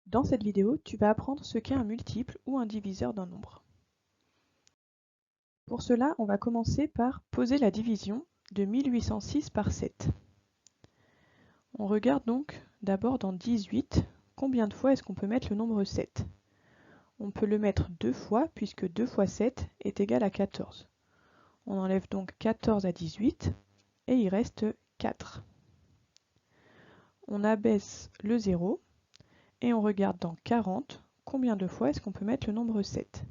Dans cette vidéo, tu vas apprendre ce qu'est un multiple ou un diviseur d'un nombre. Pour cela, on va commencer par poser la division de 1806 par 7. On regarde donc d'abord dans 18, combien de fois est-ce qu'on peut mettre le nombre 7? On peut le mettre 2 fois puisque 2 fois 7 est égal à 14. On enlève donc 14 à 18 et il reste 4. On abaisse le 0 et on regarde dans 40, combien de fois est-ce qu'on peut mettre le nombre 7?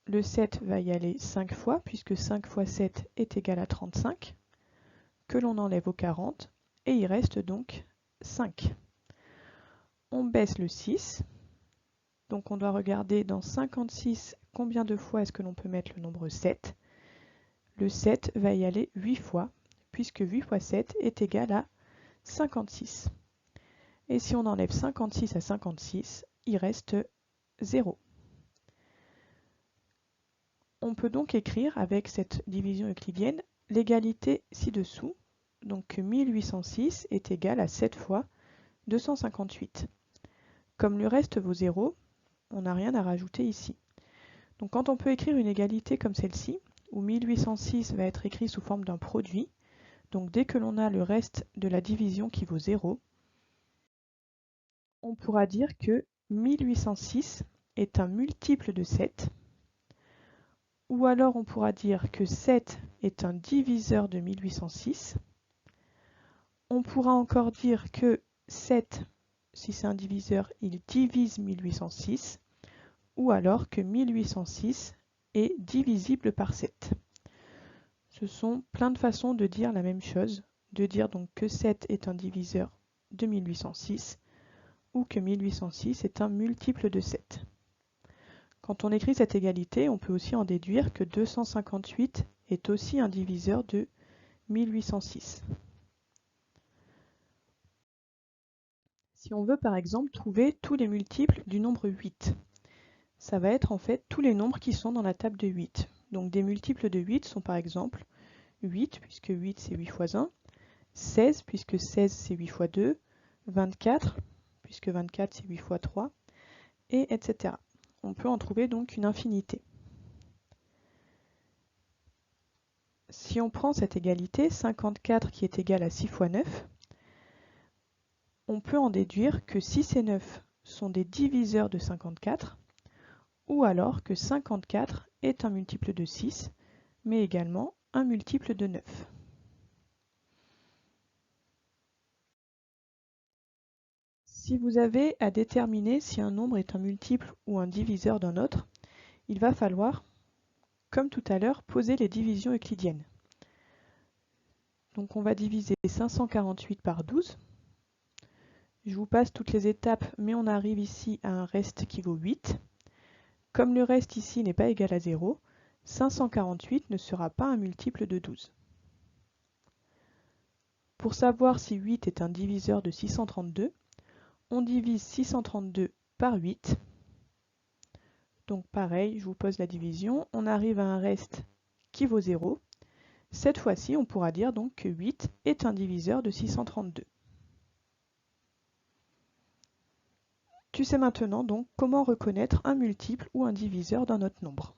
Le 7 va y aller 5 fois, puisque 5 fois 7 est égal à 35, que l'on enlève au 40, et il reste donc 5. On baisse le 6, donc on doit regarder dans 56 combien de fois est-ce que l'on peut mettre le nombre 7. Le 7 va y aller 8 fois, puisque 8 fois 7 est égal à 56. Et si on enlève 56 à 56, il reste 0. On peut donc écrire avec cette division euclidienne l'égalité ci-dessous, donc que 1806 est égal à 7 fois 258. Comme le reste vaut 0, on n'a rien à rajouter ici. Donc quand on peut écrire une égalité comme celle-ci, où 1806 va être écrit sous forme d'un produit, donc dès que l'on a le reste de la division qui vaut 0, on pourra dire que 1806 est un multiple de 7, ou alors on pourra dire que 7 est un diviseur de 1806. On pourra encore dire que 7, si c'est un diviseur, il divise 1806, ou alors que 1806 est divisible par 7. Ce sont plein de façons de dire la même chose, de dire donc que 7 est un diviseur de 1806, ou que 1806 est un multiple de 7. Quand on écrit cette égalité, on peut aussi en déduire que 258 est aussi un diviseur de 1806. Si on veut par exemple trouver tous les multiples du nombre 8, ça va être en fait tous les nombres qui sont dans la table de 8. Donc des multiples de 8 sont par exemple 8, puisque 8 c'est 8 fois 1, 16, puisque 16 c'est 8 fois 2, 24, puisque 24 c'est 8 fois 3, et etc. On peut en trouver donc une infinité. Si on prend cette égalité, 54 qui est égal à 6 fois 9, on peut en déduire que 6 et 9 sont des diviseurs de 54, ou alors que 54 est un multiple de 6, mais également un multiple de 9. Si vous avez à déterminer si un nombre est un multiple ou un diviseur d'un autre, il va falloir, comme tout à l'heure, poser les divisions euclidiennes. Donc on va diviser 548 par 12. Je vous passe toutes les étapes, mais on arrive ici à un reste qui vaut 8. Comme le reste ici n'est pas égal à 0, 548 ne sera pas un multiple de 12. Pour savoir si 8 est un diviseur de 632, on divise 632 par 8. Donc pareil, je vous pose la division, on arrive à un reste qui vaut 0. Cette fois-ci, on pourra dire donc que 8 est un diviseur de 632. Tu sais maintenant donc comment reconnaître un multiple ou un diviseur d'un autre nombre.